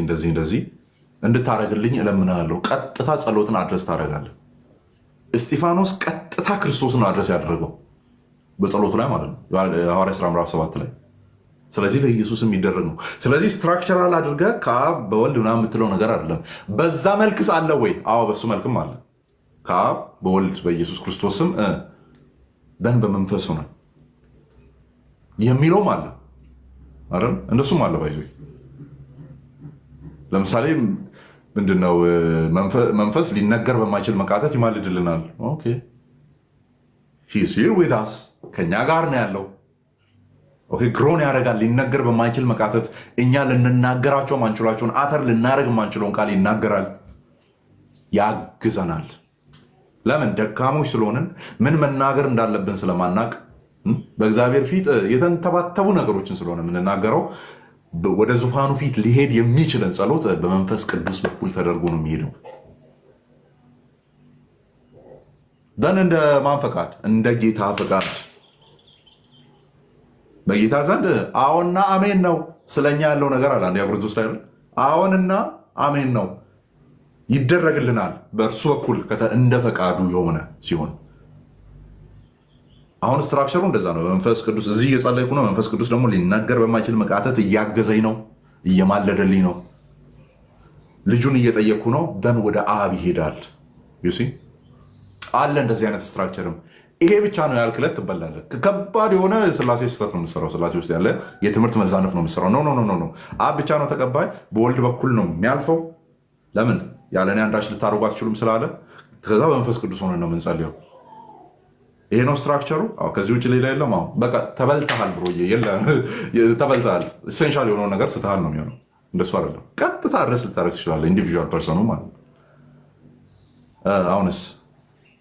እንደዚህ እንድታረግልኝ እለምናለሁ። ቀጥታ ጸሎትን አድረስ ታደርጋለህ። እስጢፋኖስ ቀጥታ ክርስቶስን አድረስ ያደረገው በጸሎቱ ላይ ማለት ነው፣ ሐዋርያት ሥራ ምዕራፍ 7 ላይ። ስለዚህ ለኢየሱስ የሚደረግ ነው። ስለዚህ ስትራክቸራል አድርገህ ከአብ በወልድ ምናምን የምትለው ነገር አይደለም። በዛ መልክስ አለ ወይ? አዎ በሱ መልክም አለ። ከአብ በወልድ በኢየሱስ ክርስቶስም ደን በመንፈስ ሆነ የሚለውም አለ አይደል? እንደሱም አለ ባይዞ። ለምሳሌ ምንድነው መንፈስ ሊነገር በማይችል መቃተት ይማልድልናል። ኦኬ ሂ ኢዝ ሂር ዊዝ አስ፣ ከኛ ጋር ነው ያለው። ኦኬ ግሮን ያደርጋል። ሊነገር በማይችል መቃተት እኛ ልንናገራቸው ማንችላቸውን አተር ልናደርግ ማንችለውን ቃል ይናገራል፣ ያግዘናል። ለምን? ደካሞች ስለሆንን ምን መናገር እንዳለብን ስለማናቅ በእግዚአብሔር ፊት የተንተባተቡ ነገሮችን ስለሆነ የምንናገረው ወደ ዙፋኑ ፊት ሊሄድ የሚችለን ጸሎት በመንፈስ ቅዱስ በኩል ተደርጎ ነው የሚሄደው። ደን እንደ ማን ፈቃድ? እንደ ጌታ ፈቃድ። በጌታ ዘንድ አዎና አሜን ነው። ስለኛ ያለው ነገር አለ አንደኛ ቆሮንቶስ ላይ አዎንና አሜን ነው፣ ይደረግልናል በእርሱ በኩል እንደ ፈቃዱ የሆነ ሲሆን። አሁን ስትራክቸሩ እንደዛ ነው። መንፈስ ቅዱስ እዚህ እየጸለይኩ ነው። መንፈስ ቅዱስ ደግሞ ሊናገር በማይችል መቃተት እያገዘኝ ነው፣ እየማለደልኝ ነው። ልጁን እየጠየቅኩ ነው። ደን ወደ አብ ይሄዳል። ዩሲ አለ እንደዚህ አይነት ስትራክቸርም። ይሄ ብቻ ነው ያልክለት ትበላለህ። ከባድ የሆነ ስላሴ ስህተት ነው የምትሰራው። ስላሴ ውስጥ ያለ የትምህርት መዛነፍ ነው የምትሰራው። ኖ አብ ብቻ ነው ተቀባይ፣ በወልድ በኩል ነው የሚያልፈው። ለምን? ያለ እኔ አንዳች ልታደርጉ አትችሉም ስላለ ከዛ በመንፈስ ቅዱስ ሆነ ነው የምንጸልየው። ይሄ ነው ስትራክቸሩ። ከዚህ ውጭ ሌላ የለም። አሁን በቃ ተበልተሃል ብሮ ተበልተሃል። ኢሴንሻል የሆነውን ነገር ስተሃል ነው የሚሆነው። እንደሱ አይደለም። ቀጥታ አድረስ ልታደርግ ትችላለህ፣ ኢንዲቪዥዋል ፐርሰኑ ማለት ነው። አሁንስ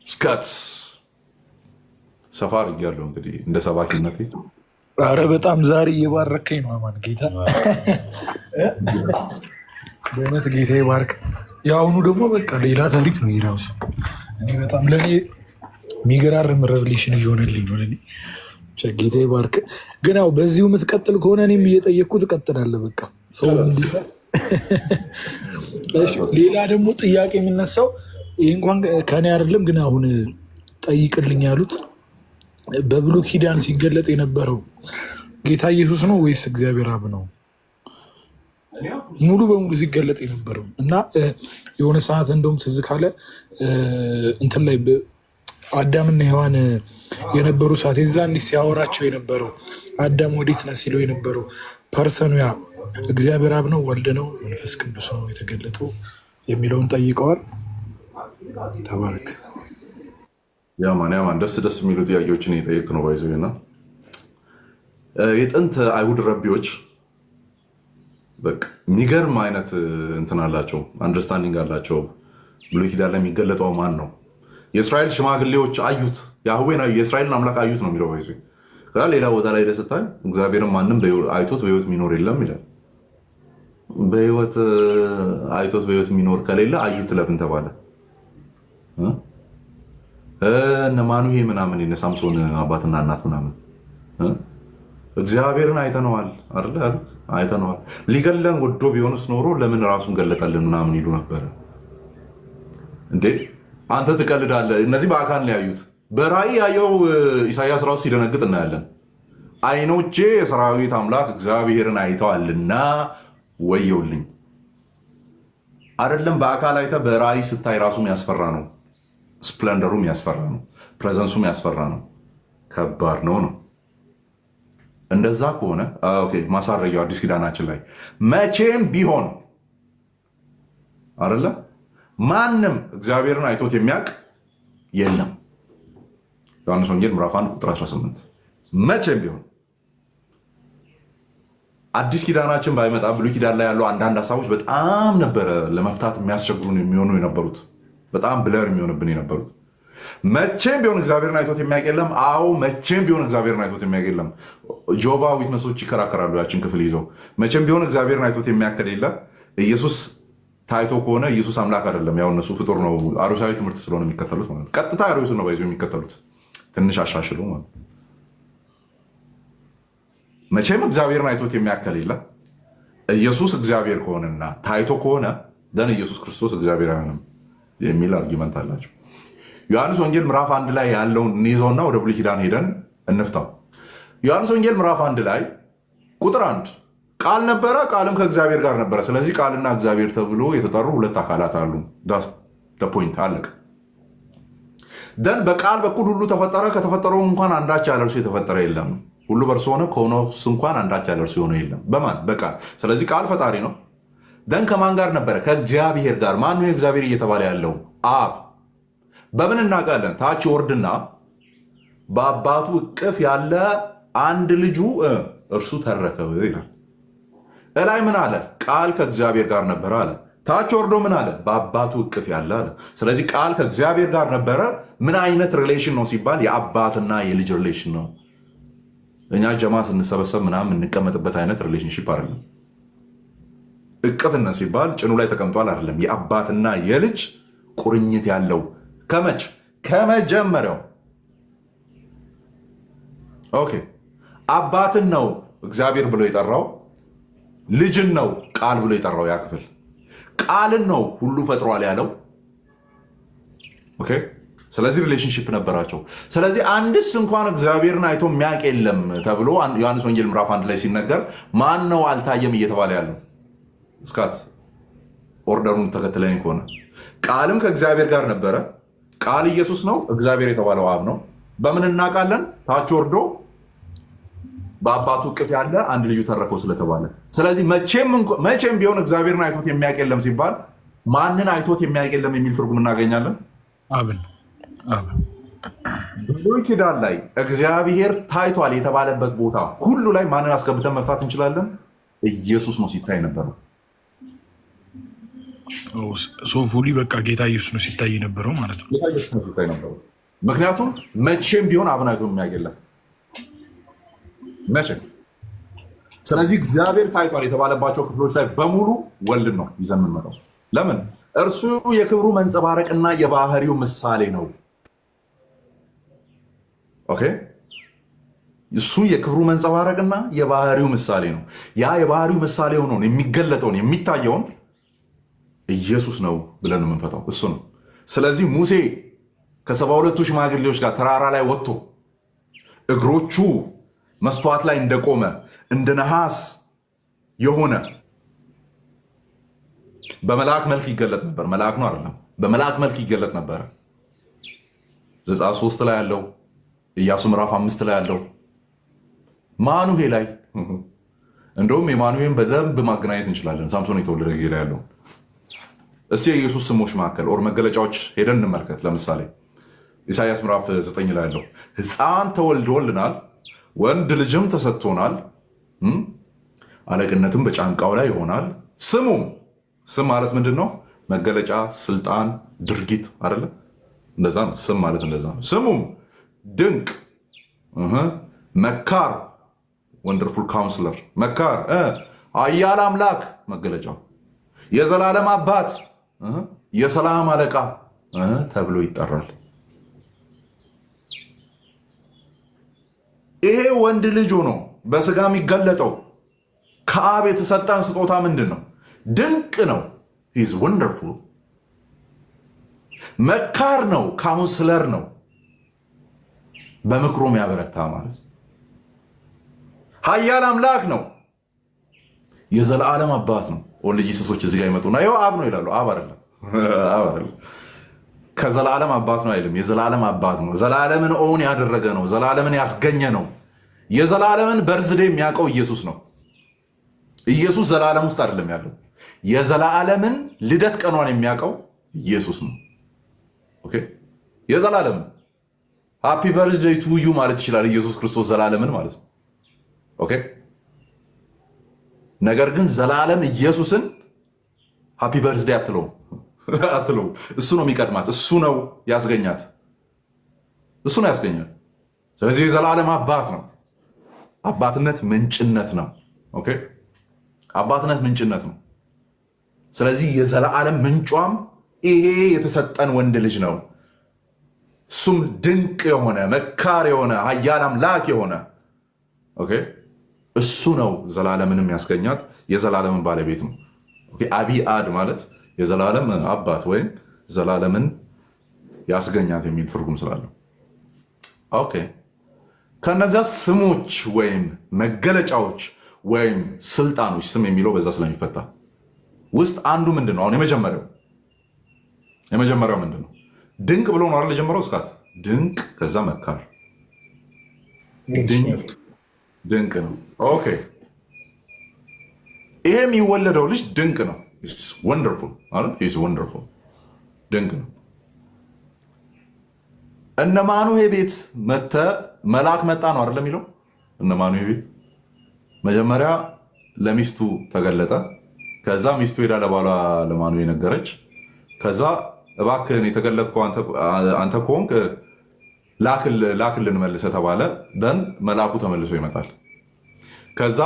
ስካትስ ሰፋ አድርጌያለሁ እንግዲህ እንደ ሰባኪነቴ። ኧረ በጣም ዛሬ እየባረከኝ ነው አማን ጌታ፣ በእውነት ጌታ ይባርክ። የአሁኑ ደግሞ በቃ ሌላ ታሪክ ነው የራሱ። እኔ በጣም ለእኔ የሚገራርም ሬቨሌሽን እየሆነልኝ ነው ለእኔ። ጌታ ይባርክ። ግን ያው በዚሁ የምትቀጥል ከሆነ እኔም እየጠየቅኩ ትቀጥላለህ። በቃ ሰው ሌላ ደግሞ ጥያቄ የሚነሳው ይህ እንኳን ከኔ አይደለም፣ ግን አሁን ጠይቅልኝ ያሉት በብሉይ ኪዳን ሲገለጥ የነበረው ጌታ ኢየሱስ ነው ወይስ እግዚአብሔር አብ ነው? ሙሉ በሙሉ ሲገለጥ የነበረው እና የሆነ ሰዓት እንደውም ትዝ ካለ እንትን ላይ አዳምና ሔዋን የነበሩ ሰዓት የዛ እንዲህ ሲያወራቸው የነበረው አዳም ወዴት ነህ ሲለው የነበረው ፐርሰኑ ያ እግዚአብሔር አብ ነው ወልድ ነው መንፈስ ቅዱስ ነው የተገለጠው የሚለውን ጠይቀዋል። ተባረክ። ያማን ደስ የሚሉ ጥያቄዎችን የጠየቅ ነው ባይዞ እና የጥንት አይሁድ ረቢዎች በቃ የሚገርም አይነት እንትን አላቸው፣ አንደርስታንዲንግ አላቸው። ብሉይ ኪዳን ላይ የሚገለጠው ማን ነው? የእስራኤል ሽማግሌዎች አዩት፣ ያህዌን የእስራኤልን አምላክ አዩት ነው የሚለው ባይዞ። ከዛ ሌላ ቦታ ላይ ሄደህ ስታይ እግዚአብሔርም ማንም አይቶት በህይወት የሚኖር የለም ይላል። በህይወት አይቶት በህይወት የሚኖር ከሌለ አዩት ለምን ተባለ? እነ ማኑሄ ምናምን የነ ሳምሶን አባትና እናት ምናምን እግዚአብሔርን አይተነዋል አይደለ ያሉት። አይተነዋል። ሊገለን ወዶ ቢሆንስ ኖሮ ለምን ራሱን ገለጠልን ምናምን ይሉ ነበረ። እንዴ አንተ ትቀልዳለህ። እነዚህ በአካል ነው ያዩት። በራእይ ያየው ኢሳያስ ራሱ ሲደነግጥ እናያለን። አይኖቼ የሰራዊት አምላክ እግዚአብሔርን አይተዋልና ወየውልኝ። አይደለም በአካል አይተ በራእይ ስታይ ራሱ የሚያስፈራ ነው። ስፕለንደሩም ያስፈራ ነው። ፕሬዘንሱም ያስፈራ ነው። ከባድ ነው ነው። እንደዛ ከሆነ ማሳረጊያው አዲስ ኪዳናችን ላይ መቼም ቢሆን አይደለ ማንም እግዚአብሔርን አይቶት የሚያውቅ የለም። ዮሐንስ ወንጌል ምዕራፍ 1 ቁጥር 18 መቼም ቢሆን አዲስ ኪዳናችን ባይመጣ ብሉይ ኪዳን ላይ ያለው አንዳንድ ሀሳቦች በጣም ነበረ ለመፍታት የሚያስቸግሩን የሚሆኑ የነበሩት፣ በጣም ብለር የሚሆንብን የነበሩት። መቼም ቢሆን እግዚአብሔርን አይቶት የሚያውቅ የለም። አዎ መቼም ቢሆን እግዚአብሔርን አይቶት የሚያውቅ የለም። ጆባ ዊትነሶች ይከራከራሉ ያችን ክፍል ይዘው። መቼም ቢሆን እግዚአብሔርን አይቶት የሚያውቅ የለ። ኢየሱስ ታይቶ ከሆነ ኢየሱስ አምላክ አይደለም። ያው እነሱ ፍጡር ነው። አሩሳዊ ትምህርት ስለሆነ የሚከተሉት ማለት ቀጥታ አሩስ ነው ባይዞ የሚከተሉት ትንሽ አሻሽሎ ማለት መቼም እግዚአብሔርን አይቶት የሚያውቅ የለ። ኢየሱስ እግዚአብሔር ከሆነና ታይቶ ከሆነ ደን ኢየሱስ ክርስቶስ እግዚአብሔር አይሆንም የሚል አርጊመንት አላቸው። ዮሐንስ ወንጌል ምዕራፍ 1 ላይ ያለውን እንይዘውና ወደ ብሉይ ኪዳን ሄደን እንፍታው። ዮሐንስ ወንጌል ምዕራፍ 1 ላይ ቁጥር 1 ቃል ነበረ፣ ቃልም ከእግዚአብሔር ጋር ነበረ። ስለዚህ ቃልና እግዚአብሔር ተብሎ የተጠሩ ሁለት አካላት አሉ። ዳስ ፖይንት አለቀ። ደን በቃል በኩል ሁሉ ተፈጠረ፣ ከተፈጠረው እንኳን አንዳች ያለ እርሱ የተፈጠረ የለም። ሁሉ በእርሱ ሆነ፣ ከሆነውስ እንኳን አንዳች ያለ እርሱ የሆነ የለም። በማን? በቃል። ስለዚህ ቃል ፈጣሪ ነው። ደን ከማን ጋር ነበረ? ከእግዚአብሔር ጋር። ማን ነው እግዚአብሔር እየተባለ ያለው? አብ። በምን እናውቃለን? ታች ወርድና በአባቱ እቅፍ ያለ አንድ ልጁ እርሱ ተረከው ይላል። እላይ ምን አለ? ቃል ከእግዚአብሔር ጋር ነበረ አለ። ታች ወርዶ ምን አለ? በአባቱ እቅፍ ያለ አለ። ስለዚህ ቃል ከእግዚአብሔር ጋር ነበረ። ምን አይነት ሪሌሽን ነው ሲባል የአባትና የልጅ ሪሌሽን ነው። እኛ ጀማ ስንሰበሰብ ምናምን የምንቀመጥበት አይነት ሪሌሽንሽፕ አይደለም። እቅፍነት ሲባል ጭኑ ላይ ተቀምጧል አይደለም። የአባትና የልጅ ቁርኝት ያለው ከመች ከመጀመሪያው። ኦኬ አባትን ነው እግዚአብሔር ብሎ የጠራው፣ ልጅን ነው ቃል ብሎ የጠራው። ያ ክፍል ቃልን ነው ሁሉ ፈጥሯል ያለው። ኦኬ ስለዚህ ሪሌሽንሽፕ ነበራቸው። ስለዚህ አንድስ እንኳን እግዚአብሔርን አይቶ የሚያውቅ የለም ተብሎ ዮሐንስ ወንጌል ምዕራፍ 1 ላይ ሲነገር ማን ነው አልታየም እየተባለ ያለው? እስካት ኦርደሩን ተከትለኝ ከሆነ ቃልም ከእግዚአብሔር ጋር ነበረ። ቃል ኢየሱስ ነው። እግዚአብሔር የተባለው አብ ነው። በምን እናውቃለን? ታች ወርዶ በአባቱ እቅፍ ያለ አንድ ልጁ ተረከው ስለተባለ። ስለዚህ መቼም ቢሆን እግዚአብሔርን አይቶት የሚያውቅ የለም ሲባል ማንን አይቶት የሚያውቅ የለም የሚል ትርጉም እናገኛለን? አብን። ብሉይ ኪዳን ላይ እግዚአብሔር ታይቷል የተባለበት ቦታ ሁሉ ላይ ማንን አስገብተን መፍታት እንችላለን? ኢየሱስ ነው ሲታይ ነበረው። ሶፉሊ በቃ ጌታ ኢየሱስ ነው ሲታይ ነበረው ማለት ነው። ጌታ ኢየሱስ ነው ሲታይ ነበረው። ምክንያቱም መቼም ቢሆን አብን አይቶ የሚያውቅ የለም መቼም። ስለዚህ እግዚአብሔር ታይቷል የተባለባቸው ክፍሎች ላይ በሙሉ ወልድ ነው ይዘን የምንመጣው። ለምን? እርሱ የክብሩ መንጸባረቅና የባህሪው ምሳሌ ነው። ኦኬ እሱ የክብሩ መንጸባረቅና የባህሪው ምሳሌ ነው። ያ የባህሪው ምሳሌ ሆኖ የሚገለጠውን የሚታየውን ኢየሱስ ነው ብለን ነው የምንፈታው። እሱ ነው። ስለዚህ ሙሴ ከ72ቱ ሽማግሌዎች ጋር ተራራ ላይ ወጥቶ እግሮቹ መስተዋት ላይ እንደቆመ እንደ ነሐስ የሆነ በመልአክ መልክ ይገለጥ ነበር። መልአክ ነው አይደለም፣ በመልአክ መልክ ይገለጥ ነበር። ዘጸአት 3 ላይ ያለው፣ ኢያሱ ምዕራፍ 5 ላይ ያለው፣ ማኑሄ ላይ እንደውም የማኑሄን በደንብ ማገናኘት እንችላለን። ሳምሶን የተወለደ ጊዜ ላይ ያለው። እስቲ የኢየሱስ ስሞች መካከል ኦር መገለጫዎች ሄደን እንመልከት። ለምሳሌ ኢሳይያስ ምዕራፍ 9 ላይ ያለው ሕፃን ተወልዶልናል፣ ወንድ ልጅም ተሰጥቶናል፣ አለቅነትም በጫንቃው ላይ ይሆናል። ስሙም ስም ማለት ምንድን ነው? መገለጫ፣ ስልጣን፣ ድርጊት አይደለም? እንደዛ ነው። ስም ማለት እንደዛ ነው። ስሙም ድንቅ፣ መካር፣ ወንደርፉል ካውንስለር፣ መካር፣ ኃያል አምላክ መገለጫው፣ የዘላለም አባት፣ የሰላም አለቃ ተብሎ ይጠራል። ይሄ ወንድ ልጅ ሆኖ በስጋ የሚገለጠው ከአብ የተሰጠን ስጦታ ምንድን ነው? ድንቅ ነው። ሂዝ ወንደርፉል። መካር ነው፣ ካውንስለር ነው፣ በምክሩም ያበረታ ማለት ነው። ኃያል አምላክ ነው፣ የዘላለም አባት ነው። ወንድ ጂሰሶች እዚህ ጋር ይመጡና ይኸው አብ ነው ይላሉ። አብ አይደለም፣ ከዘላለም አባት ነው አይልም። የዘላለም አባት ነው። ዘላለምን ኦውን ያደረገ ነው። ዘላለምን ያስገኘ ነው። የዘላለምን በርዝዴ የሚያውቀው ኢየሱስ ነው። ኢየሱስ ዘላለም ውስጥ አይደለም ያለው። የዘላለምን ልደት ቀኗን የሚያውቀው ኢየሱስ ነው። ኦኬ የዘላለምን ሃፒ በርዝዴይ ቱ ዩ ማለት ይችላል ኢየሱስ ክርስቶስ ዘላለምን ማለት ነው። ኦኬ ነገር ግን ዘላለም ኢየሱስን ሃፒ በርዝዴይ አትለውም። እሱ ነው የሚቀድማት። እሱ ነው ያስገኛት። እሱ ነው ያስገኛት። ስለዚህ የዘላለም አባት ነው። አባትነት ምንጭነት ነው። ኦኬ አባትነት ምንጭነት ነው። ስለዚህ የዘላለም ምንጯም ይሄ የተሰጠን ወንድ ልጅ ነው። እሱም ድንቅ የሆነ መካር የሆነ ኃያል አምላክ የሆነ ኦኬ እሱ ነው ዘላለምንም ያስገኛት፣ የዘላለምን ባለቤት ነው። አቢ አድ ማለት የዘላለም አባት ወይም ዘላለምን ያስገኛት የሚል ትርጉም ስላለው ኦኬ። ከነዚያ ስሞች ወይም መገለጫዎች ወይም ስልጣኖች ስም የሚለው በዛ ስለሚፈታ ውስጥ አንዱ ምንድን ነው? አሁን የመጀመሪያው ምንድን ነው? ድንቅ ብሎ ነው አይደል የጀመረው እስካት ድንቅ፣ ከዛ መካር ድንቅ ነው። ኦኬ ይሄ የሚወለደው ልጅ ድንቅ ነው። ወንደርፉል ድንቅ ነው። እነ ማኑሄ ቤት መልአክ መጣ ነው አይደል የሚለው። እነ ማኑሄ ቤት መጀመሪያ ለሚስቱ ተገለጠ። ከዛ ሚስቱ ሄዳ ለባሏ ለማኑሄ ነገረች። ከዛ እባክህን የተገለጥከው አንተ ከሆንክ ላክልን መልሰህ ተባለ። ደን መልአኩ ተመልሶ ይመጣል። ከዛ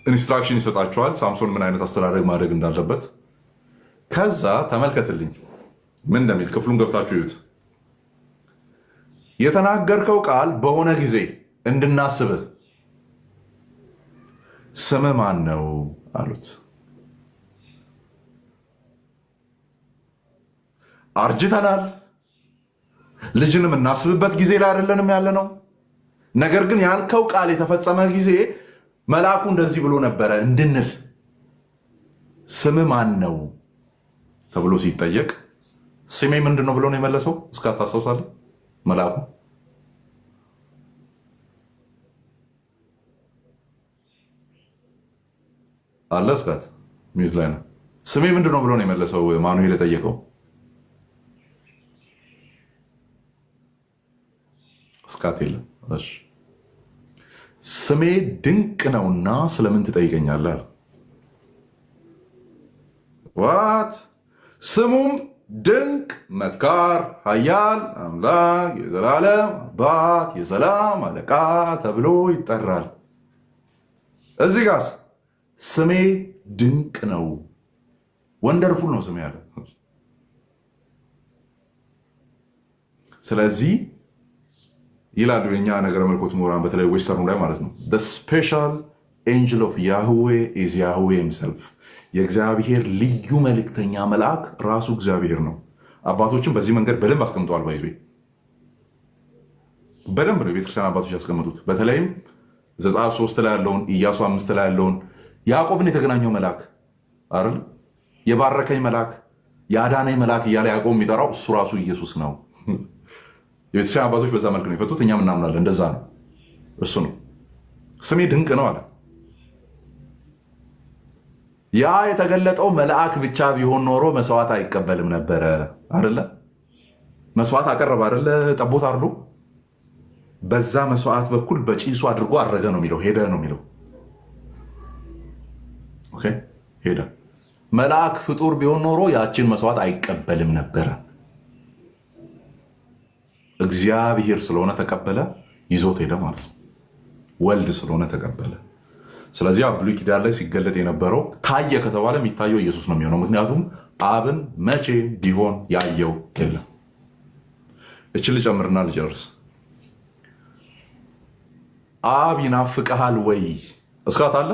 ኢንስትራክሽን ይሰጣቸዋል ሳምሶን ምን አይነት አስተዳደግ ማድረግ እንዳለበት። ከዛ ተመልከትልኝ ምን እንደሚል ክፍሉን ገብታችሁ ይዩት። የተናገርከው ቃል በሆነ ጊዜ እንድናስብህ ስምህ ማን ነው አሉት። አርጅተናል፣ ልጅንም እናስብበት ጊዜ ላይ አይደለንም ያለ ነው። ነገር ግን ያልከው ቃል የተፈጸመ ጊዜ መልአኩ እንደዚህ ብሎ ነበረ እንድንል ስምህ ማን ነው ተብሎ ሲጠየቅ ስሜ ምንድን ነው ብሎ ነው የመለሰው። እስካታስታውሳለህ መልአኩ አለ እስካት ሚዩት ላይ ነው። ስሜ ምንድን ነው ብሎ ነው የመለሰው ማኑሄል የጠየቀው። እስካት የለም። እሺ ስሜ ድንቅ ነውና ስለምን ትጠይቀኛለህ? ዋት ስሙም ድንቅ፣ መካር፣ ኃያል አምላክ፣ የዘላለም አባት፣ የሰላም አለቃ ተብሎ ይጠራል። እዚህ ጋር ስሜ ድንቅ ነው፣ ወንደርፉል ነው ስሜ ያለ። ስለዚህ ይላሉ የኛ ነገረ መልኮት ምሁራን በተለይ ዌስተርኑ ላይ ማለት ነው the special angel of Yahweh is Yahweh himself። የእግዚአብሔር ልዩ መልእክተኛ መልአክ ራሱ እግዚአብሔር ነው። አባቶችን በዚህ መንገድ በደንብ አስቀምጠዋል። ባይዞ በደንብ ነው የቤተክርስቲያን አባቶች ያስቀምጡት። በተለይም ዘጸአት 3 ላይ ያለውን ኢያሱ 5 ላይ ያለውን ያዕቆብን የተገናኘው መልአክ አይደል የባረከኝ መልአክ የአዳነኝ መልአክ እያለ ያዕቆብ የሚጠራው እሱ ራሱ ኢየሱስ ነው። የቤተክርስቲያን አባቶች በዛ መልክ ነው የፈቱት። እኛም እናምናለን እንደዛ ነው። እሱ ነው ስሜ ድንቅ ነው አለ። ያ የተገለጠው መልአክ ብቻ ቢሆን ኖሮ መስዋዕት አይቀበልም ነበረ አይደለ? መስዋዕት አቀረበ አይደለ? ጠቦት አርዶ በዛ መስዋዕት በኩል በጭሱ አድርጎ አረገ ነው የሚለው፣ ሄደ ነው የሚለው። ኦኬ ሄደ። መልአክ ፍጡር ቢሆን ኖሮ ያችን መስዋዕት አይቀበልም ነበረ። እግዚአብሔር ስለሆነ ተቀበለ፣ ይዞት ሄደ ማለት ነው። ወልድ ስለሆነ ተቀበለ። ስለዚህ ብሉይ ኪዳን ላይ ሲገለጥ የነበረው ታየ ከተባለ የሚታየው ኢየሱስ ነው የሚሆነው። ምክንያቱም አብን መቼ ቢሆን ያየው የለም። እችን ልጨምርና ልጨርስ። አብ ይናፍቀሃል ወይ እስካት አለ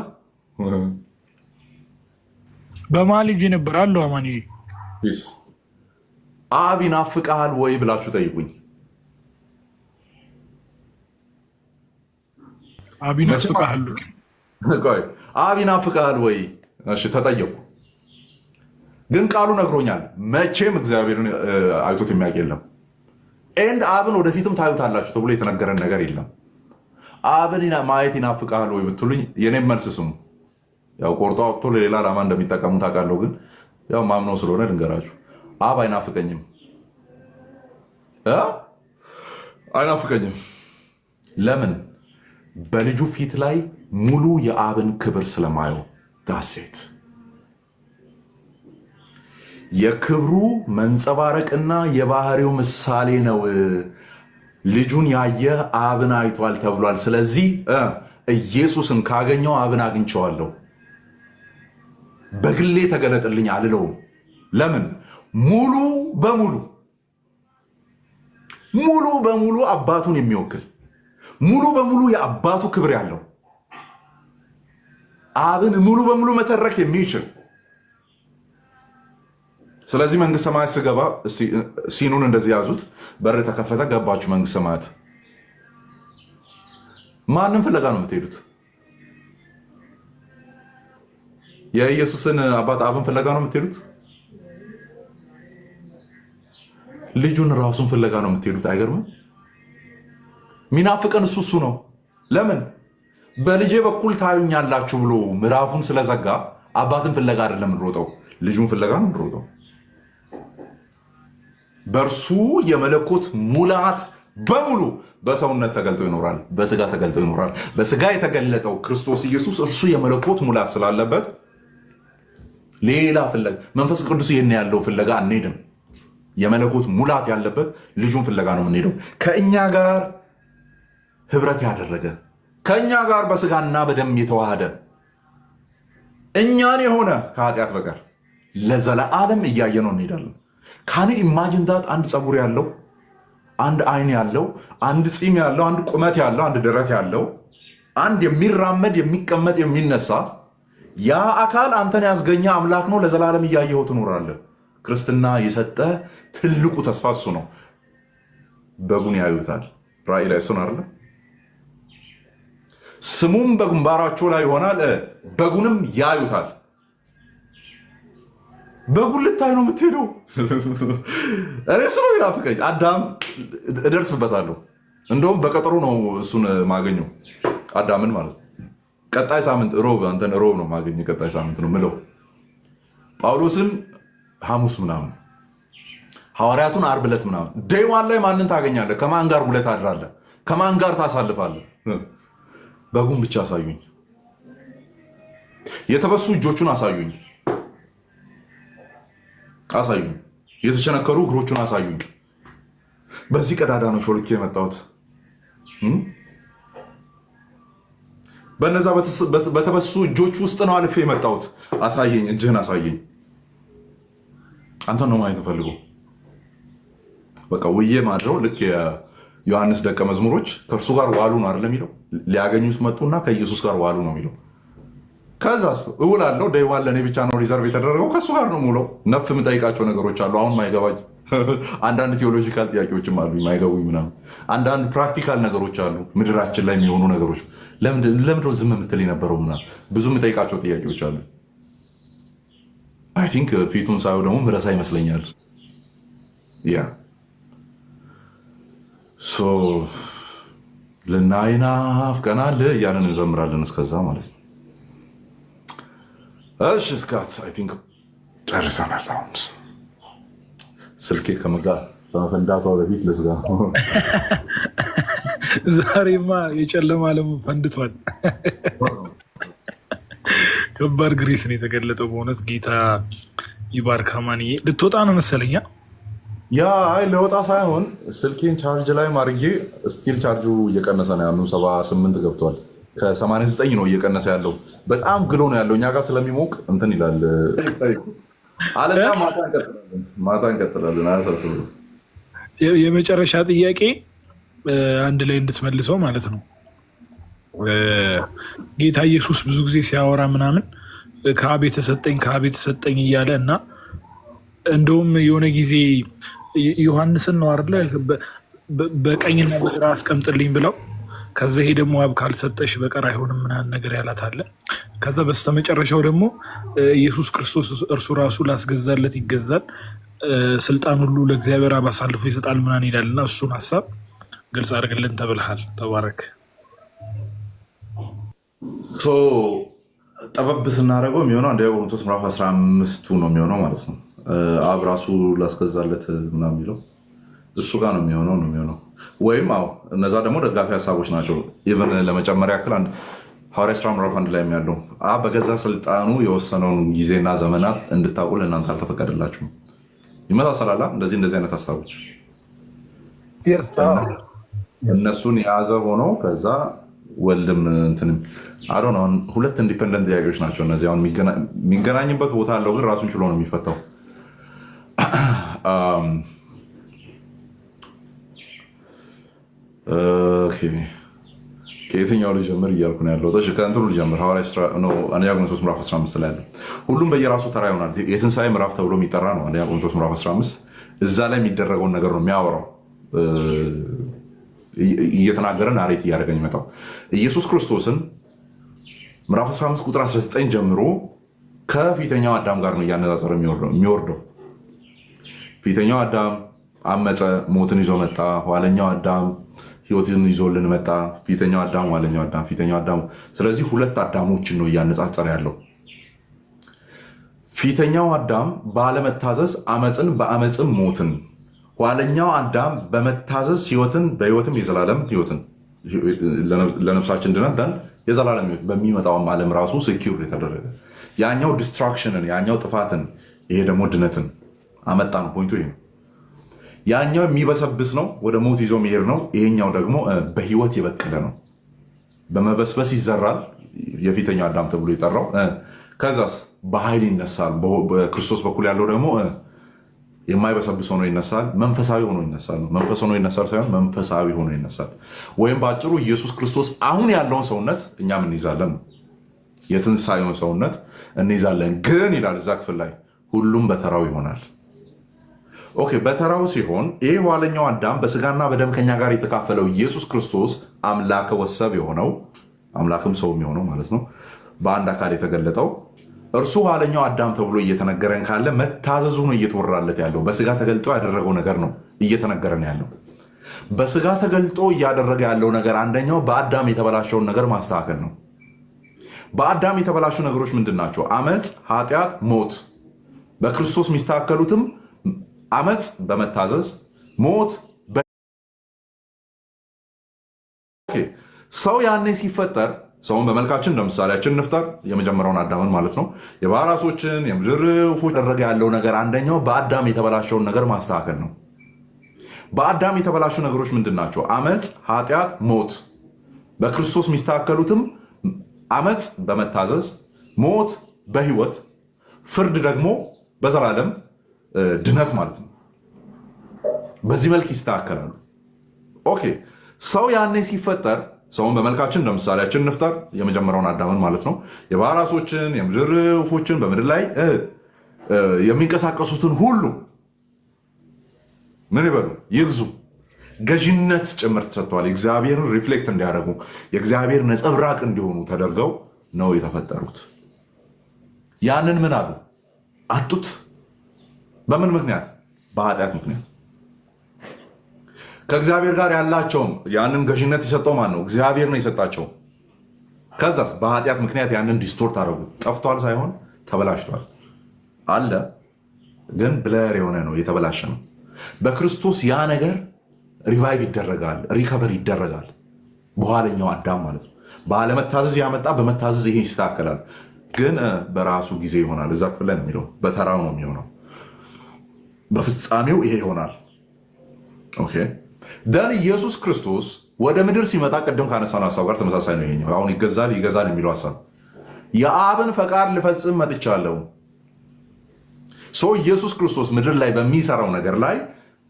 በማን ልጅ ነበር አለው አማኒ አብ ይናፍቀሃል ወይ ብላችሁ ጠይቁኝ። አብ ይናፍቀሃል አብ ይናፍቀሃል ወይ? እሺ ተጠየቁ። ግን ቃሉ ነግሮኛል። መቼም እግዚአብሔርን አይቶት የሚያውቅ የለም። ኤንድ አብን ወደፊትም ታዩታላችሁ ተብሎ የተነገረን ነገር የለም። አብን ማየት ይናፍቀሃል ወይ ብትሉኝ የኔም መልስ ስሙ። ያው ቆርጦ አውጥቶ ለሌላ ዓላማ እንደሚጠቀሙ ታውቃለሁ። ግን ያው ማምነው ስለሆነ ልንገራችሁ፣ አብ አይናፍቀኝም፣ አይናፍቀኝም። ለምን? በልጁ ፊት ላይ ሙሉ የአብን ክብር ስለማየው። ዳሴት የክብሩ መንጸባረቅና የባህሪው ምሳሌ ነው። ልጁን ያየ አብን አይቷል ተብሏል። ስለዚህ ኢየሱስን ካገኘው አብን አግኝቼዋለሁ። በግሌ ተገለጥልኝ አልለውም። ለምን? ሙሉ በሙሉ አባቱን የሚወክል ሙሉ በሙሉ የአባቱ ክብር ያለው አብን ሙሉ በሙሉ መተረክ የሚችል። ስለዚህ መንግስት ሰማያት ስገባ ሲኑን እንደዚህ ያዙት። በር ተከፈተ፣ ገባችሁ መንግስት ሰማያት። ማንም ፍለጋ ነው የምትሄዱት? የኢየሱስን አባት አብን ፍለጋ ነው የምትሄዱት? ልጁን ራሱን ፍለጋ ነው የምትሄዱት? አይገርምም? ሚናፍቀን እሱ ነው። ለምን? በልጄ በኩል ታዩኛላችሁ ብሎ ምዕራፉን ስለዘጋ አባትን ፍለጋ አይደለም እንሮጠው፣ ልጁን ፍለጋ ነው እንሮጠው። በእርሱ የመለኮት ሙላት በሙሉ በሰውነት ተገልጦ ይኖራል፣ በስጋ ተገልጦ ይኖራል። በስጋ የተገለጠው ክርስቶስ ኢየሱስ እርሱ የመለኮት ሙላት ስላለበት ሌላ ፍለጋ መንፈስ ቅዱስ ይህን ያለው ፍለጋ አንሄድም። የመለኮት ሙላት ያለበት ልጁን ፍለጋ ነው የምንሄደው። ከእኛ ጋር ህብረት ያደረገ ከእኛ ጋር በስጋና በደም የተዋሃደ እኛን የሆነ ከኃጢአት በቀር ለዘለዓለም እያየ ነው እንሄዳለን። ካን ኢማጂን ዳት አንድ ፀጉር ያለው፣ አንድ አይን ያለው፣ አንድ ፂም ያለው፣ አንድ ቁመት ያለው፣ አንድ ደረት ያለው፣ አንድ የሚራመድ የሚቀመጥ የሚነሳ ያ አካል አንተን ያስገኘ አምላክ ነው። ለዘላለም እያየኸው ትኖራለህ። ክርስትና የሰጠ ትልቁ ተስፋ እሱ ነው። በጉን ያዩታል። ራእይ ላይ እሱን አይደለ? ስሙም በግንባራቸው ላይ ይሆናል፣ በጉንም ያዩታል። በጉን ልታይ ነው የምትሄደው? እኔ እሱ ነው ይናፍቀኝ። አዳም እደርስበታለሁ። እንደውም በቀጠሮ ነው እሱን ማገኘው፣ አዳምን ማለት ነው። ቀጣይ ሳምንት ሮብ፣ አንተን ሮብ ነው ማገኘ። ቀጣይ ሳምንት ነው ምለው። ጳውሎስን ሐሙስ ምናምን፣ ሐዋርያቱን ዓርብ ዕለት ምናምን። ዴይዋን ላይ ማንን ታገኛለህ? ከማን ጋር ውለህ ታድራለህ? ከማን ጋር ታሳልፋለህ? በጉን ብቻ አሳዩኝ። የተበሱ እጆቹን አሳዩኝ፣ አሳዩኝ። የተቸነከሩ እግሮቹን አሳዩኝ። በዚህ ቀዳዳ ነው ሾልኬ የመጣሁት። በነዛ በተበሱ እጆች ውስጥ ነው አልፌ የመጣሁት። አሳየኝ፣ እጅህን አሳየኝ። አንተን ነው ማየት ፈልጎ። በቃ ውዬ ማድረው ልክ የዮሐንስ ደቀ መዝሙሮች ከእርሱ ጋር ዋሉ ነው አይደለም የሚለው። ሊያገኙት መጡና ከኢየሱስ ጋር ዋሉ ነው የሚለው። ከዛስ እውላለሁ። ዴይዋን ለእኔ ብቻ ነው ሪዘርቭ የተደረገው። ከእሱ ጋር ነው የምውለው። ነፍ የምጠይቃቸው ነገሮች አሉ። አሁን ማይገባኝ አንዳንድ ቴዎሎጂካል ጥያቄዎችም አሉ ማይገቡኝ ምናምን። አንዳንድ ፕራክቲካል ነገሮች አሉ፣ ምድራችን ላይ የሚሆኑ ነገሮች። ለምንድነው ዝም የምትል የነበረው ምናምን። ብዙ የምጠይቃቸው ጥያቄዎች አሉ። አይ ቲንክ ፊቱን ሳየው ደግሞ ምረሳ ይመስለኛል። ያ ልናይናፍቀናል እያለን እንዘምራለን እስከዛ ማለት ነው። እሺ እስካት አይ ቲንክ ጨርሰናል። አሁን ስልኬ ከመፈንዳቷ በፊት ልዝጋ። ዛሬማ የጨለማ ዓለም ፈንድቷል። ከባድ ግሬስ ነው የተገለጠው በእውነት። ጌታ ይባርክ። አማንዬ ልትወጣ ነው መሰለኛ። ያ አይ ለወጣ ሳይሆን ስልኬን ቻርጅ ላይ ማድረጌ ስቲል ቻርጁ እየቀነሰ ነው ያለው። 78 ገብቷል። ከ89 ነው እየቀነሰ ያለው። በጣም ግሎ ነው ያለው። እኛ ጋር ስለሚሞቅ እንትን ይላል። አለዛ ማታ እንቀጥላለን። አያሳስብ። የመጨረሻ ጥያቄ አንድ ላይ እንድትመልሰው ማለት ነው። ጌታ ኢየሱስ ብዙ ጊዜ ሲያወራ ምናምን ከአብ የተሰጠኝ እያለ እና እንደውም የሆነ ጊዜ ዮሐንስን ነው አይደለ በቀኝና በግራ አስቀምጥልኝ ብለው ከዛ ይሄ ደግሞ አብ ካልሰጠሽ በቀር አይሆንም ምናምን ነገር ያላት አለ። ከዛ በስተመጨረሻው ደግሞ ኢየሱስ ክርስቶስ እርሱ ራሱ ላስገዛለት ይገዛል፣ ስልጣን ሁሉ ለእግዚአብሔር አብ አሳልፎ ይሰጣል ምናምን ይላልና እሱን ሀሳብ ግልጽ አድርግልን ተብልሃል። ተባረክ። ጠበብ ስናደርገው የሚሆነው አንደኛ ቆሮንቶስ ምዕራፍ 15 ነው የሚሆነው ማለት ነው። አብ ራሱ ላስገዛለት ምናምን የሚለው እሱ ጋር ነው የሚሆነው ወይም እነዛ ደግሞ ደጋፊ ሀሳቦች ናቸው። ኢቨን ለመጨመር ያክል ሐዋርያት ሥራ ምዕራፍ 1 ላይ ያለው አብ በገዛ ስልጣኑ የወሰነውን ጊዜና ዘመናት እንድታውቁ ለእናንተ አልተፈቀደላችሁም። ይመሳሰላላ እንደዚህ አይነት ሀሳቦች እነሱን የያዘ ሆኖ ከዛ ወልድም እንትንም አሁን ሁለት ኢንዲፔንደንት ጥያቄዎች ናቸው እነዚህ። አሁን የሚገናኝበት ቦታ አለው፣ ግን ራሱን ችሎ ነው የሚፈታው። ከየትኛው ልጀምር እያልኩ ነው ያለው። ከእንትኑ ልጀምር። አንደኛ ቆሮንቶስ ምዕራፍ 15 ላይ ያለው ሁሉም በየራሱ ተራ ይሆናል። የትንሣኤ ምዕራፍ ተብሎ የሚጠራ ነው አንደኛ ቆሮንቶስ ምዕራፍ 15። እዛ ላይ የሚደረገውን ነገር ነው የሚያወራው፣ እየተናገረ ናሬት እያደረገ የሚመጣው ኢየሱስ ክርስቶስን ምዕራፍ 15 ቁጥር 19 ጀምሮ ከፊተኛው አዳም ጋር ነው እያነጻጸረ የሚወርደው። ፊተኛው አዳም አመፀ፣ ሞትን ይዞ መጣ። ኋለኛው አዳም ሕይወትን ይዞልን መጣ። ፊተኛው አዳም፣ ኋለኛው አዳም፣ ፊተኛው አዳም። ስለዚህ ሁለት አዳሞችን ነው እያነጻጸረ ያለው። ፊተኛው አዳም ባለመታዘዝ አመፅን፣ በአመፅም ሞትን፣ ኋለኛው አዳም በመታዘዝ ሕይወትን፣ በሕይወትም የዘላለም ሕይወትን ለነፍሳችን ድነን የዘላለም ሕይወት በሚመጣውም ዓለም ራሱ ሴኪውር የተደረገ ያኛው ዲስትራክሽንን፣ ያኛው ጥፋትን፣ ይሄ ደግሞ ድነትን አመጣ ነው። ፖይንቱ ይሄ ነው። ያኛው የሚበሰብስ ነው፣ ወደ ሞት ይዞ መሄድ ነው። ይሄኛው ደግሞ በህይወት የበቀለ ነው። በመበስበስ ይዘራል፣ የፊተኛው አዳም ተብሎ የጠራው። ከዛስ በኃይል ይነሳል። በክርስቶስ በኩል ያለው ደግሞ የማይበሰብስ ሆኖ ይነሳል፣ መንፈሳዊ ሆኖ ይነሳል። መንፈስ ሆኖ ይነሳል ሳይሆን መንፈሳዊ ሆኖ ይነሳል። ወይም በአጭሩ ኢየሱስ ክርስቶስ አሁን ያለውን ሰውነት እኛም እንይዛለን ነው። የትንሣኤውን ሰውነት እንይዛለን። ግን ይላል እዛ ክፍል ላይ ሁሉም በተራው ይሆናል። ኦኬ፣ በተራው ሲሆን ይህ ኋለኛው አዳም በስጋና በደም ከኛ ጋር የተካፈለው ኢየሱስ ክርስቶስ አምላከ ወሰብ የሆነው አምላክም ሰው የሚሆነው ማለት ነው፣ በአንድ አካል የተገለጠው እርሱ ኋለኛው አዳም ተብሎ እየተነገረን ካለ መታዘዙ ነው እየተወራለት ያለው። በስጋ ተገልጦ ያደረገው ነገር ነው እየተነገረን ያለው። በስጋ ተገልጦ እያደረገ ያለው ነገር አንደኛው በአዳም የተበላሸውን ነገር ማስተካከል ነው። በአዳም የተበላሹ ነገሮች ምንድን ናቸው? አመፅ፣ ኃጢአት፣ ሞት። በክርስቶስ የሚስተካከሉትም አመፅ በመታዘዝ ሞት። ሰው ያኔ ሲፈጠር ሰውን በመልካችን እንደ ምሳሌያችን እንፍጠር፣ የመጀመሪያውን አዳምን ማለት ነው። የባሕር ዓሦችን የምድር ወፎች ያደረገ ያለው ነገር አንደኛው በአዳም የተበላሸውን ነገር ማስተካከል ነው። በአዳም የተበላሹ ነገሮች ምንድን ናቸው? አመፅ፣ ኃጢአት፣ ሞት። በክርስቶስ የሚስተካከሉትም አመፅ በመታዘዝ ሞት በህይወት ፍርድ ደግሞ በዘላለም ድነት ማለት ነው። በዚህ መልክ ይስተካከላሉ። ኦኬ፣ ሰው ያኔ ሲፈጠር ሰውን በመልካችን እንደ ምሳሌያችን እንፍጠር፣ የመጀመሪያውን አዳምን ማለት ነው። የባሕር ዓሦችን የምድር ወፎችን በምድር ላይ የሚንቀሳቀሱትን ሁሉ ምን ይበሉ? ይግዙ። ገዥነት ጭምር ተሰጥቷል። የእግዚአብሔርን ሪፍሌክት እንዲያደርጉ የእግዚአብሔር ነጸብራቅ እንዲሆኑ ተደርገው ነው የተፈጠሩት። ያንን ምን አሉ? አጡት። በምን ምክንያት? በኃጢአት ምክንያት። ከእግዚአብሔር ጋር ያላቸውን ያንን ገዥነት የሰጠው ማን ነው? እግዚአብሔር ነው የሰጣቸው። ከዛስ በኃጢአት ምክንያት ያንን ዲስቶርት አደረጉ። ጠፍቷል ሳይሆን ተበላሽቷል። አለ ግን ብለር የሆነ ነው፣ የተበላሸ ነው። በክርስቶስ ያ ነገር ሪቫይቭ ይደረጋል፣ ሪከቨር ይደረጋል። በኋለኛው አዳም ማለት ነው። ባለመታዘዝ ያመጣ በመታዘዝ ይሄ ይስተካከላል። ግን በራሱ ጊዜ ይሆናል። እዛ ክፍል ላይ ነው የሚለው፣ በተራው ነው የሚሆነው። በፍጻሜው ይሄ ይሆናል። ኦኬ ደን ኢየሱስ ክርስቶስ ወደ ምድር ሲመጣ ቅድም ካነሳነው ሀሳብ ጋር ተመሳሳይ ነው ይሄኛው። አሁን ይገዛል የሚለው ሀሳብ የአብን ፈቃድ ልፈጽም መጥቻለሁ። ኢየሱስ ክርስቶስ ምድር ላይ በሚሰራው ነገር ላይ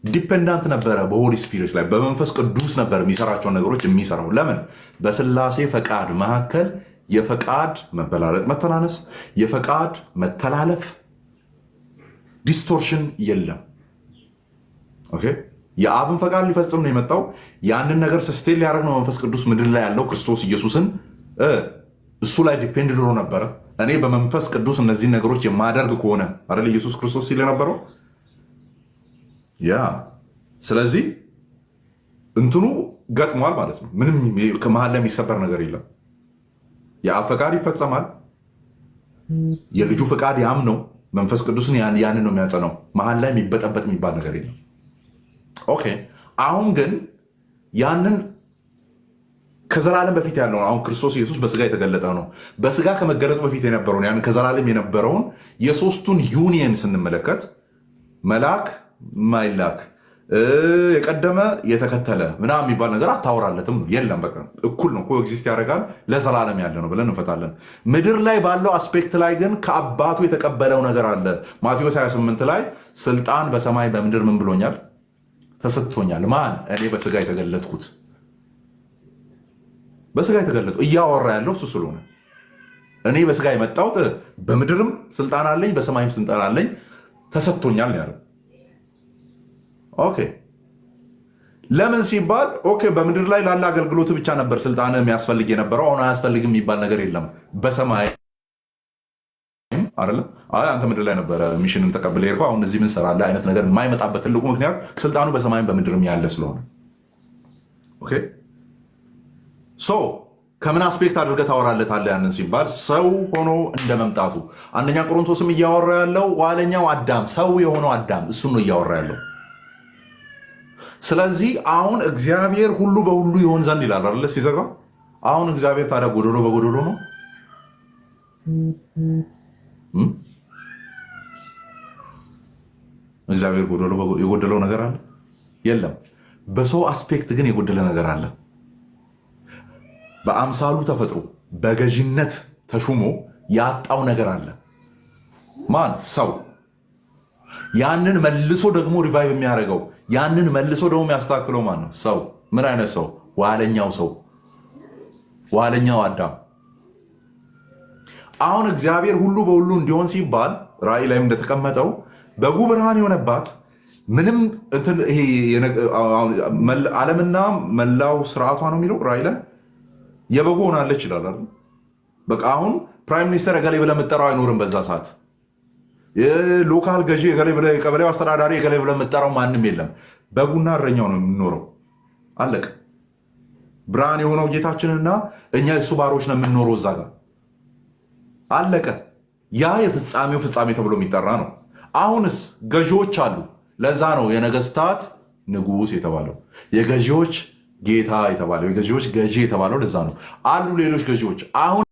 ዲፔንዳንት ነበረ። በሆሊ ስፒሪት ላይ በመንፈስ ቅዱስ ነበር የሚሰራቸውን ነገሮች የሚሰራው። ለምን? በስላሴ ፈቃድ መካከል የፈቃድ መበላለጥ፣ መተናነስ፣ የፈቃድ መተላለፍ፣ ዲስቶርሽን የለም። ኦኬ የአብን ፈቃድ ሊፈጽም ነው የመጣው። ያንን ነገር ሰስቴን ሊያደርግ ነው መንፈስ ቅዱስ ምድር ላይ ያለው። ክርስቶስ ኢየሱስን እሱ ላይ ዲፔንድ ሆኖ ነበረ። እኔ በመንፈስ ቅዱስ እነዚህን ነገሮች የማደርግ ከሆነ አይደል ኢየሱስ ክርስቶስ ሲል የነበረው ያ። ስለዚህ እንትኑ ገጥሟል ማለት ነው። ምንም ከመሀል ላይ የሚሰበር ነገር የለም። የአብ ፈቃድ ይፈጸማል። የልጁ ፈቃድ ያም ነው። መንፈስ ቅዱስን ያንን ነው የሚያጸናው። መሀል ላይ የሚበጠበጥ የሚባል ነገር የለም። ኦኬ አሁን ግን ያንን ከዘላለም በፊት ያለውን አሁን ክርስቶስ ኢየሱስ በስጋ የተገለጠ ነው። በስጋ ከመገለጡ በፊት የነበረውን ያንን ከዘላለም የነበረውን የሶስቱን ዩኒየን ስንመለከት መልአክ ማይላክ የቀደመ የተከተለ ምናምን የሚባል ነገር አታወራለትም። የለም በቃ እኩል ነው፣ ኮኤግዚስት ያደርጋል፣ ለዘላለም ያለ ነው ብለን እንፈታለን። ምድር ላይ ባለው አስፔክት ላይ ግን ከአባቱ የተቀበለው ነገር አለ። ማቴዎስ 28 ላይ ስልጣን በሰማይ በምድር ምን ብሎኛል? ተሰጥቶኛል። ማን? እኔ በስጋ የተገለጥኩት። በስጋ የተገለጠው እያወራ ያለው እሱ ስለሆነ እኔ በስጋ የመጣሁት በምድርም ስልጣን አለኝ በሰማይም ስልጣን አለኝ ተሰጥቶኛል ያለው። ኦኬ ለምን ሲባል ኦኬ በምድር ላይ ላለ አገልግሎት ብቻ ነበር ስልጣን የሚያስፈልግ የነበረው። አሁን አያስፈልግም የሚባል ነገር የለም። በሰማይ አይደለም አንተ ምድር ላይ ነበረ ሚሽንን ተቀብለ ይርኩ አሁን እዚህ ምን ሰራለህ አይነት ነገር የማይመጣበት ትልቁ ምክንያት ስልጣኑ በሰማይም በምድርም ያለ ስለሆነ። ኦኬ ሶ ከምን አስፔክት አድርገህ ታወራለታለህ ያንን ሲባል ሰው ሆኖ እንደመምጣቱ አንደኛ ቆሮንቶስም እያወራ ያለው ዋለኛው አዳም ሰው የሆነው አዳም እሱን ነው እያወራ ያለው። ስለዚህ አሁን እግዚአብሔር ሁሉ በሁሉ ይሆን ዘንድ ይላል አይደል ሲዘጋ። አሁን እግዚአብሔር ታዲያ ጎዶሎ በጎዶሎ ነው? እግዚአብሔር ጎዶሎ የጎደለው ነገር አለ? የለም። በሰው አስፔክት ግን የጎደለ ነገር አለ። በአምሳሉ ተፈጥሮ በገዥነት ተሹሞ ያጣው ነገር አለ። ማን? ሰው። ያንን መልሶ ደግሞ ሪቫይቭ የሚያደርገው ያንን መልሶ ደግሞ የሚያስተካክለው ማን ነው? ሰው። ምን አይነት ሰው? ዋለኛው ሰው፣ ዋለኛው አዳም። አሁን እግዚአብሔር ሁሉ በሁሉ እንዲሆን ሲባል ራእይ ላይም እንደተቀመጠው በጉ ብርሃን የሆነባት ምንም ይሄ ዓለምና መላው ስርዓቷ ነው የሚለው ራእይ ላይ የበጉ ሆናለች ይላል አይደል? በቃ አሁን ፕራይም ሚኒስተር እገሌ ብለህ የምትጠራው አይኖርም። በዛ ሰዓት ሎካል ገዢ እገሌ ብለህ የቀበሌው አስተዳዳሪ እገሌ ብለህ የምትጠራው ማንም የለም። በጉና እረኛው ነው የሚኖረው። አለቀ። ብርሃን የሆነው ጌታችንና እኛ የእሱ ባሮች ነው የምንኖረው እዛ ጋር። አለቀ። ያ የፍጻሜው ፍጻሜ ተብሎ የሚጠራ ነው። አሁንስ ገዢዎች አሉ። ለዛ ነው የነገስታት ንጉስ የተባለው፣ የገዢዎች ጌታ የተባለው፣ የገዢዎች ገዢ የተባለው ለዛ ነው። አሉ ሌሎች ገዢዎች አሁን